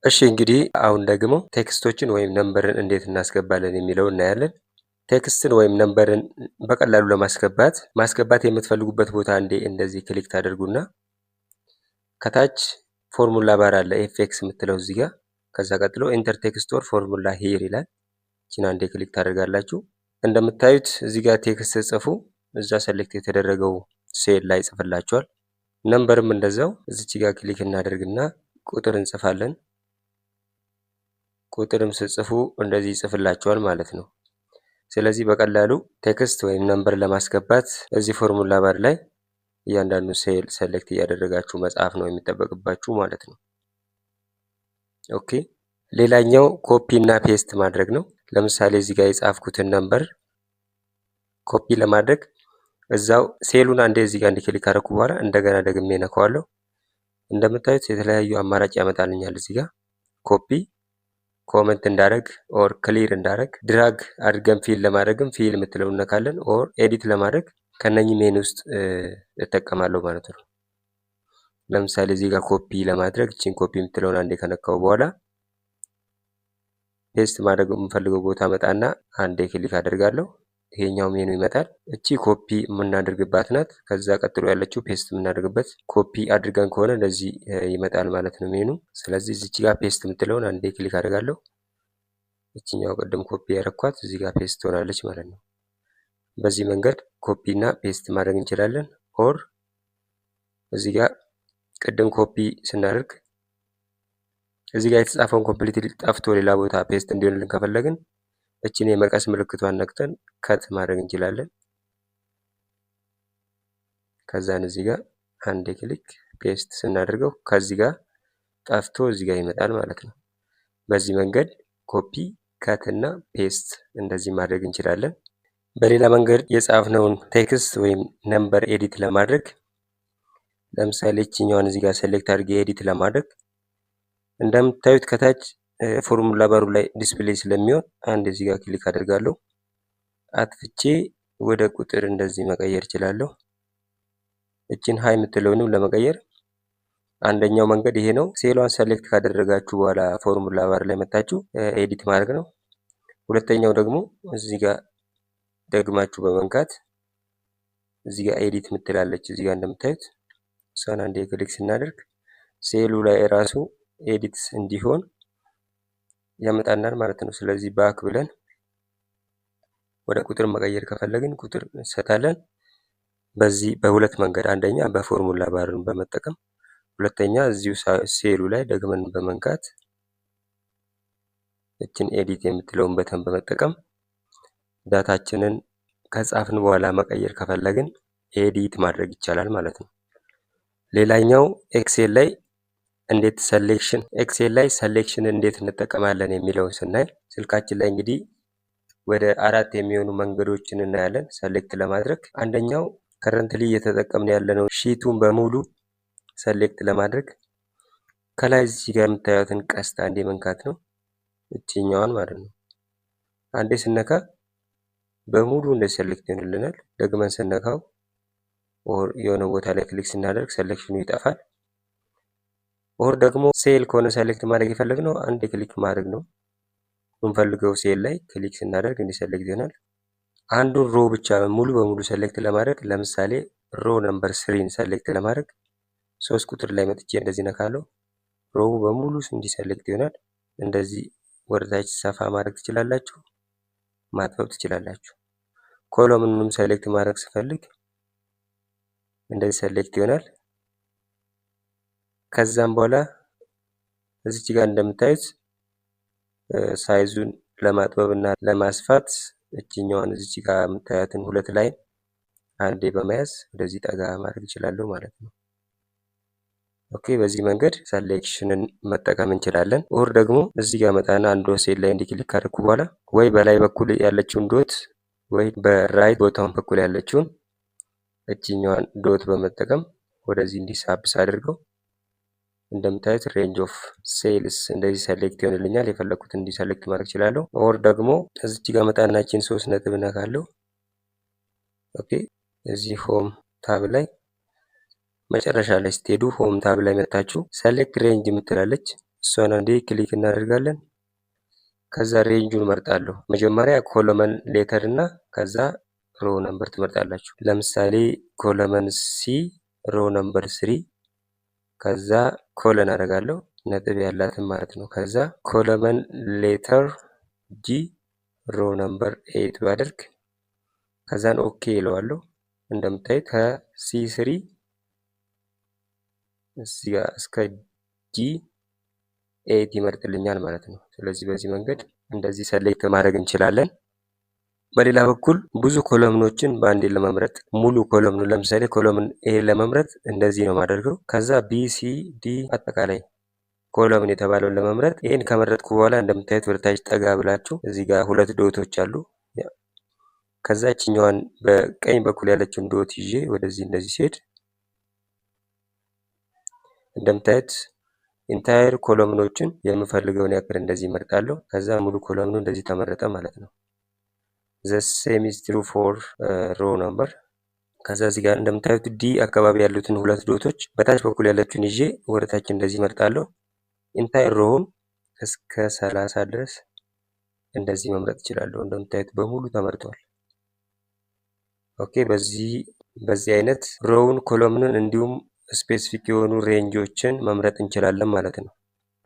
እሺ እንግዲህ አሁን ደግሞ ቴክስቶችን ወይም ነምበርን እንዴት እናስገባለን የሚለውን እናያለን። ቴክስትን ወይም ነምበርን በቀላሉ ማስገባት የምትፈልጉበት ቦታ እንደዚህ ክሊክ ታደርጉና ከታች ፎርሙላ ባር አለ ኤፍኤክስ የምትለው እዚህ ጋር። ከዛ ቀጥሎ ኢንተር ቴክስት ኦር ፎርሙላ ሂር ይላል። እቺን አንዴ ክሊክ ታደርጋላችሁ። እንደምታዩት እዚህ ጋር ቴክስት ጽፉ እዛ ሰሌክት የተደረገው ሴል ላይ ጽፍላችኋል። ነምበርም እንደዛው እዚች ጋር ክሊክ እናደርግና ቁጥር እንጽፋለን። ቁጥርም ስጽፉ እንደዚህ ይጽፍላችኋል ማለት ነው። ስለዚህ በቀላሉ ቴክስት ወይም ነምበር ለማስገባት እዚህ ፎርሙላ ባር ላይ እያንዳንዱ ሴል ሰሌክት እያደረጋችሁ መጻፍ ነው የሚጠበቅባችሁ ማለት ነው። ኦኬ ሌላኛው ኮፒ እና ፔስት ማድረግ ነው። ለምሳሌ እዚህ ጋር የጻፍኩትን ነምበር ኮፒ ለማድረግ እዛው ሴሉን አንዴ እዚህ ጋር ክሊክ አደረኩ በኋላ እንደገና ደግሜ ነካዋለሁ። እንደምታዩት የተለያዩ አማራጭ ያመጣልኛል። እዚህ ጋር ኮፒ ኮመንት እንዳረግ ኦር ክሊር እንዳረግ ድራግ አድርገን ፊል ለማድረግም ፊል የምትለው እነካለን። ኦር ኤዲት ለማድረግ ከነኚህ ሜን ውስጥ እጠቀማለሁ ማለት ነው። ለምሳሌ እዚህ ጋር ኮፒ ለማድረግ እቺን ኮፒ የምትለውን አንዴ ከነካው በኋላ ፔስት ማድረግ የምፈልገው ቦታ መጣና አንዴ ክሊክ አደርጋለሁ። ይሄኛው ሜኑ ይመጣል። እቺ ኮፒ የምናደርግባት ናት። ከዛ ቀጥሎ ያለችው ፔስት የምናደርግበት። ኮፒ አድርገን ከሆነ እንደዚህ ይመጣል ማለት ነው ሜኑ። ስለዚህ እዚች ጋር ፔስት የምትለውን አንዴ ክሊክ አደርጋለሁ። እቺኛው ቅድም ኮፒ ያረኳት እዚህ ጋር ፔስት ትሆናለች ማለት ነው። በዚህ መንገድ ኮፒ እና ፔስት ማድረግ እንችላለን። ኦር እዚህ ጋር ቅድም ኮፒ ስናደርግ እዚህ ጋር የተጻፈውን ኮምፕሊትሊ ጠፍቶ ሌላ ቦታ ፔስት እንዲሆንልን ከፈለግን እቺን የመቀስ ምልክቷን ነክተን ከት ማድረግ እንችላለን። ከዛን እዚህ ጋር አንዴ ክሊክ ፔስት ስናደርገው ከዚህ ጋር ጠፍቶ እዚህ ጋር ይመጣል ማለት ነው። በዚህ መንገድ ኮፒ ከት እና ፔስት እንደዚህ ማድረግ እንችላለን። በሌላ መንገድ የጻፍነውን ቴክስት ወይም ነምበር ኤዲት ለማድረግ ለምሳሌ እቺኛዋን እዚህ ጋር ሴሌክት አድርጌ ኤዲት ለማድረግ እንደምታዩት ከታች ፎርሙላ ባሩ ላይ ዲስፕሌይ ስለሚሆን አንድ እዚህ ጋር ክሊክ አደርጋለሁ። አጥፍቼ ወደ ቁጥር እንደዚህ መቀየር እችላለሁ። እቺን ሃይ የምትለውንም ለመቀየር አንደኛው መንገድ ይሄ ነው። ሴሏን ሰሌክት ካደረጋችሁ በኋላ ፎርሙላ ባር ላይ መታችሁ ኤዲት ማድረግ ነው። ሁለተኛው ደግሞ እዚህ ጋር ደግማችሁ በመንካት እዚህ ጋር ኤዲት የምትላለች እዚህ ጋር እንደምታዩት እሷን አንዴ ክሊክ ስናደርግ ሴሉ ላይ ራሱ ኤዲት እንዲሆን ያመጣናል ማለት ነው። ስለዚህ ባክ ብለን ወደ ቁጥር መቀየር ከፈለግን ቁጥር እንሰጣለን። በዚህ በሁለት መንገድ አንደኛ በፎርሙላ ባርን በመጠቀም ሁለተኛ እዚሁ ሴሉ ላይ ደግመን በመንካት እችን ኤዲት የምትለውን በተን በመጠቀም ዳታችንን ከጻፍን በኋላ መቀየር ከፈለግን ኤዲት ማድረግ ይቻላል ማለት ነው። ሌላኛው ኤክሴል ላይ እንዴት ኤክሴል ላይ ሰሌክሽን እንዴት እንጠቀማለን የሚለውን ስናይ ስልካችን ላይ እንግዲህ ወደ 4 የሚሆኑ መንገዶችን እናያለን ሰሌክት ለማድረግ። አንደኛው ከረንትሊ እየተጠቀምን ያለነው ሺቱን በሙሉ ሰሌክት ለማድረግ ከላይ እዚህ ጋር የምታዩትን ቀስት አንዴ መንካት ነው። እቺኛዋን ማለት ነው። አንዴ ስነካ በሙሉ እንደዚህ ሰሌክት ይሆንልናል። ደግመን ስነካው ኦር የሆነ ቦታ ላይ ክሊክ ስናደርግ ሰሌክሽኑ ይጠፋል። ኦር ደግሞ ሴል ከሆነ ሰሌክት ማድረግ የፈለግነው አንድ ክሊክ ማድረግ ነው። የምንፈልገው ሴል ላይ ክሊክ ስናደርግ እንዲህ ሰሌክት ይሆናል። አንዱን ሮ ብቻ ሙሉ በሙሉ ሰሌክት ለማድረግ ለምሳሌ ሮ ነምበር 3ን ሰሌክት ለማድረግ 3 ቁጥር ላይ መጥቼ እንደዚህ ነካለው። ሮው በሙሉ እንዲህ ሰሌክት ይሆናል። እንደዚህ ወደታች ሰፋ ማድረግ ትችላላችሁ፣ ማጥበብ ትችላላችሁ። ኮሎምንም ሰሌክት ማድረግ ስፈልግ እንደዚህ ሰሌክት ይሆናል። ከዛም በኋላ እዚች ጋር እንደምታዩት ሳይዙን ለማጥበብ እና ለማስፋት እቺኛዋን እዚች ጋር የምታዩትን ሁለት ላይ አንዴ በመያዝ ወደዚህ ጠጋ ማድረግ ይችላሉ ማለት ነው። ኦኬ በዚህ መንገድ ሰሌክሽንን መጠቀም እንችላለን። ኦር ደግሞ እዚህ ጋር መጣና አንድ ሴል ላይ ክሊክ ካደረኩ በኋላ ወይ በላይ በኩል ያለችውን ዶት ወይ በራይት ቦታውን በኩል ያለችውን እቺኛዋን ዶት በመጠቀም ወደዚህ እንዲሳብስ አድርገው እንደምታዩት ሬንጅ ኦፍ ሴልስ እንደዚህ ሰሌክት ይሆንልኛል። የፈለኩት እንዲ ሰሌክት ማድረግ እችላለሁ። ኦር ደግሞ እዚች ጋር መጣናችን 3 ነጥብ ነካለው። ኦኬ እዚህ ሆም ታብ ላይ መጨረሻ ላይ ስትሄዱ ሆም ታብ ላይ መጣችሁ ሰሌክት ሬንጅ የምትላለች እሷን አንዴ ክሊክ እናደርጋለን። ከዛ ሬንጁን መርጣለሁ። መጀመሪያ ኮለመን ሌተር እና ከዛ ሮ ነምበር ትመርጣላችሁ። ለምሳሌ ኮለመን ሲ ሮ ነምበር 3 ከዛ ኮለን አደርጋለሁ ነጥብ ያላትን ማለት ነው። ከዛ ኮለመን ሌተር ጂ ሮ ነምበር 8 ባደርግ ከዛን ኦኬ ይለዋለሁ። እንደምታዩት ከሲ3 እዚህ ጋር እስከ ጂ8 ይመርጥልኛል ማለት ነው። ስለዚህ በዚህ መንገድ እንደዚህ ሰሌክት ማድረግ እንችላለን። በሌላ በኩል ብዙ ኮለምኖችን በአንዴ ለመምረጥ ሙሉ ኮለምኑ ለምሳሌ ኮለምን ኤ ለመምረጥ እንደዚህ ነው ማደርገው። ከዛ ቢ ሲ ዲ አጠቃላይ ኮለምን የተባለውን ለመምረጥ ይህን ከመረጥኩ በኋላ እንደምታዩት ወደታች ጠጋ ብላችሁ እዚህ ጋር ሁለት ዶቶች አሉ። ከዛ እችኛዋን በቀኝ በኩል ያለችውን ዶት ይዤ ወደዚህ እንደዚህ ሲሄድ እንደምታዩት ኢንታየር ኮለምኖችን የምፈልገውን ያክል እንደዚህ እመርጣለሁ። ከዛ ሙሉ ኮለምኑ እንደዚህ ተመረጠ ማለት ነው። the same is true for row number። ከዛ እዚህ ጋር እንደምታዩት ዲ አካባቢ ያሉትን ሁለት ዶቶች በታች በኩል ያለችውን ይዤ ወደታች እንደዚህ እመርጣለሁ። ኢንታየር ሮውን እስከ 30 ድረስ እንደዚህ መምረጥ እችላለሁ። እንደምታዩት በሙሉ ተመርጧል። ኦኬ በዚህ አይነት ሮውን ኮለምንን እንዲሁም ስፔሲፊክ የሆኑ ሬንጆችን መምረጥ እንችላለን ማለት ነው።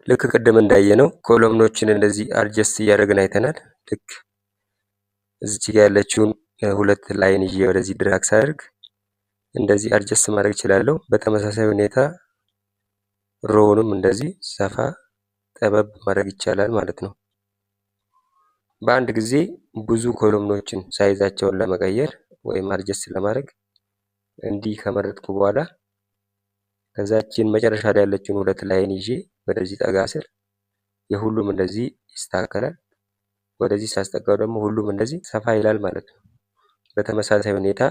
ልክ ቅድም እንዳየነው ኮለምኖችን እንደዚህ አድጀስት እያደረግን አይተናል። ልክ እዚች ጋር ያለችውን ሁለት ላይን ይዤ ወደዚህ ድራግ ሳደርግ እንደዚህ አድጀስት ማድረግ እችላለሁ። በተመሳሳይ ሁኔታ ሮውንም እንደዚህ ሰፋ ጠበብ ማድረግ ይቻላል ማለት ነው። በአንድ ጊዜ ብዙ ኮለምኖችን ሳይዛቸውን ለመቀየር ወይም አድጀስት ለማድረግ እንዲህ ከመረጥኩ በኋላ ከዛችን መጨረሻ ላይ ያለችውን ሁለት ላይን ይዤ ወደዚህ ጠጋ ስር የሁሉም እንደዚህ ይስተካከላል። ወደዚህ ሳስጠጋው ደግሞ ሁሉም እንደዚህ ሰፋ ይላል ማለት ነው። በተመሳሳይ ሁኔታ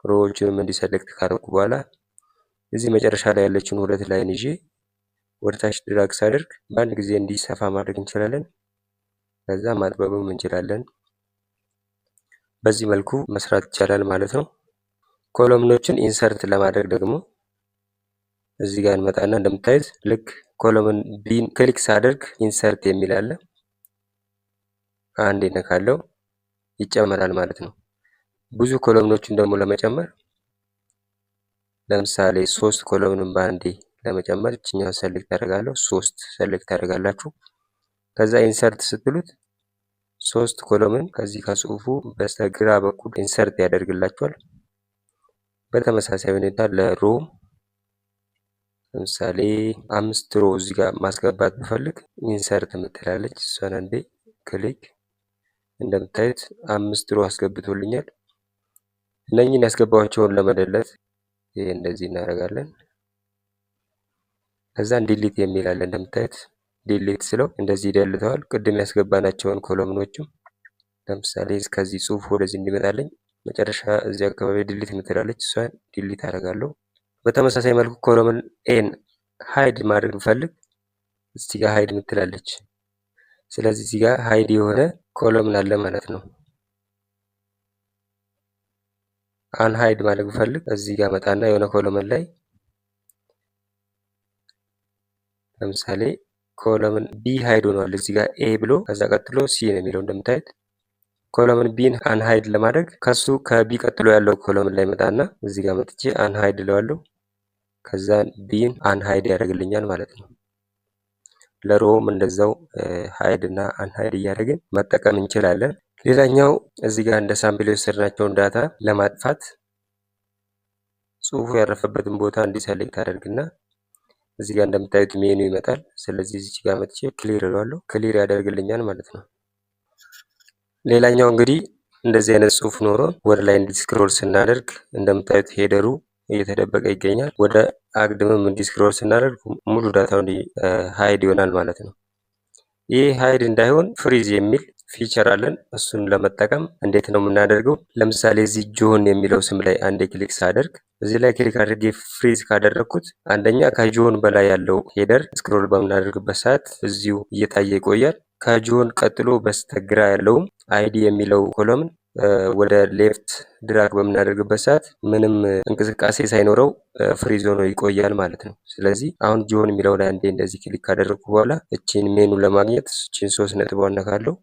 ሮዎችንም እንዲህ ሰሌክት ካደረኩ በኋላ እዚህ መጨረሻ ላይ ያለችውን ሁለት ላይን ይዤ ወደታች ድራግ ሳደርግ በአንድ ጊዜ እንዲህ ሰፋ ማድረግ እንችላለን። ከዛ ማጥበብም እንችላለን። በዚህ መልኩ መስራት ይቻላል ማለት ነው። ኮለምኖችን ኢንሰርት ለማድረግ ደግሞ እዚህ ጋር እንመጣና እንደምታዩት ልክ ኮለምን ቢን ክሊክ ሳደርግ ኢንሰርት የሚል አለ። አንዴ ነካለው ይጨመራል ማለት ነው። ብዙ ኮለምኖችን ደግሞ ለመጨመር ለምሳሌ 3 ኮለምንን በአንዴ ለመጨመር እችኛው ሰሌክት አደርጋለሁ። 3 ሰሌክት አደርጋላችሁ። ከዛ ኢንሰርት ስትሉት 3 ኮለምን ከዚህ ከጽሁፉ በስተግራ በኩል ኢንሰርት ያደርግላችኋል። በተመሳሳይ ሁኔታ ለሮ ለምሳሌ 5 ሮ እዚህ ጋር ማስገባት ብፈልግ ኢንሰርት የምትላለች እሷን አንዴ ክሊክ እንደምታዩት 5 ሮ አስገብቶልኛል። እነኚህን ያስገባቸውን ለመደለት ይሄ እንደዚህ እናደርጋለን። ከዛን ዲሊት የሚል አለ። እንደምታዩት ዲሊት ስለው እንደዚህ ይደልተዋል። ቅድም ያስገባናቸውን ኮለምኖችም ለምሳሌ እስከዚህ ጽሁፍ ወደዚህ እንዲመጣልኝ መጨረሻ እዚህ አካባቢ ዲሊት የምትላለች እሷን ዲሊት አደርጋለሁ። በተመሳሳይ መልኩ ኮለምን ኤን ሃይድ ማድረግ ብፈልግ እዚህ ጋር ሃይድ የምትላለች። ስለዚህ እዚህ ጋር ሃይድ የሆነ ኮለምን አለ ማለት ነው። አንሃይድ ማድረግ ብፈልግ እዚህ ጋር መጣና የሆነ ኮለምን ላይ ለምሳሌ ኮለምን ቢ ሃይድ ሆኗል። እዚህ ጋር ኤ ብሎ ከዛ ቀጥሎ ሲ ነው የሚለው። እንደምታዩት ኮለምን ቢን አንሃይድ ለማድረግ ከሱ ከቢ ቀጥሎ ያለው ኮለምን ላይ መጣና እዚህ ጋር መጥቼ አንሃይድ እለዋለሁ። ከዛ ቢን አንሃይድ ያደርግልኛል ማለት ነው። ለሮም እንደዛው ሃይድ እና አንሃይድ እያደረግን መጠቀም እንችላለን። ሌላኛው እዚህ ጋር እንደ ሳምፕል የወሰድናቸውን ዳታ ለማጥፋት ጽሁፉ ያረፈበትን ቦታ እንዲሰሌክት አደርግና እዚህ ጋር እንደምታዩት ሜኑ ይመጣል። ስለዚህ እዚህ ጋር መጥቼ ክሊር እለዋለሁ። ክሊር ያደርግልኛል ማለት ነው። ሌላኛው እንግዲህ እንደዚህ አይነት ጽሁፍ ኖሮ ወደ ላይ እንዲስክሮል ስናደርግ እንደምታዩት ሄደሩ እየተደበቀ ይገኛል። ወደ አግድምም እንዲስክሮል ስናደርግ ሙሉ ዳታው ሃይድ ይሆናል ማለት ነው። ይህ ሃይድ እንዳይሆን ፍሪዝ የሚል ፊቸር አለን። እሱን ለመጠቀም እንዴት ነው የምናደርገው? ለምሳሌ እዚህ ጆን የሚለው ስም ላይ አንዴ ክሊክ ሳደርግ እዚህ ላይ ክሊክ አድርጌ ፍሪዝ ካደረግኩት አንደኛ ከጆን በላይ ያለው ሄደር ስክሮል በምናደርግበት ሰዓት እዚሁ እየታየ ይቆያል። ከጆን ቀጥሎ በስተግራ ያለውም አይዲ የሚለው ኮለምን ወደ ሌፍት ድራግ በምናደርግበት ሰዓት ምንም እንቅስቃሴ ሳይኖረው ፍሪዝ ሆኖ ይቆያል ማለት ነው። ስለዚህ አሁን ጆን የሚለው ላይ አንዴ እንደዚህ ክሊክ ካደረግኩ በኋላ እቺን ሜኑ ለማግኘት እቺን 3 ነጥብ አነካለሁ።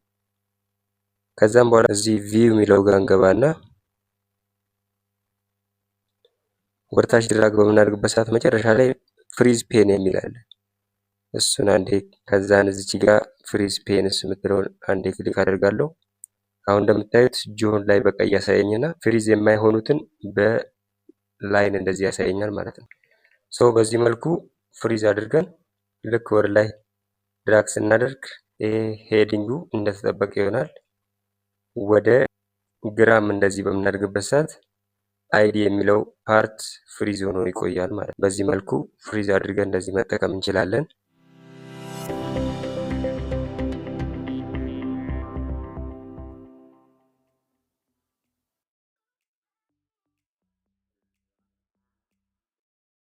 ከዛም በኋላ እዚህ ቪው የሚለው ጋር እንገባና ወደታች ድራግ በምናደርግበት ሰዓት መጨረሻ ላይ ፍሪዝ ፔን የሚል አለ። እሱን አንዴ ከዛን እዚች ጋር ፍሪዝ ፔንስ የምትለውን አንዴ ክሊክ አደርጋለሁ። አሁን እንደምታዩት ጆን ላይ በቀይ ያሳየኝና ፍሪዝ የማይሆኑትን በላይን እንደዚህ ያሳየኛል ማለት ነው። ሶ በዚህ መልኩ ፍሪዝ አድርገን ልክ ወደ ላይ ድራግ ስናደርግ ሄዲንጉ እንደተጠበቀ ይሆናል። ወደ ግራም እንደዚህ በምናደርግበት ሰዓት አይዲ የሚለው ፓርት ፍሪዝ ሆኖ ይቆያል ማለት ነው። በዚህ መልኩ ፍሪዝ አድርገን እንደዚህ መጠቀም እንችላለን።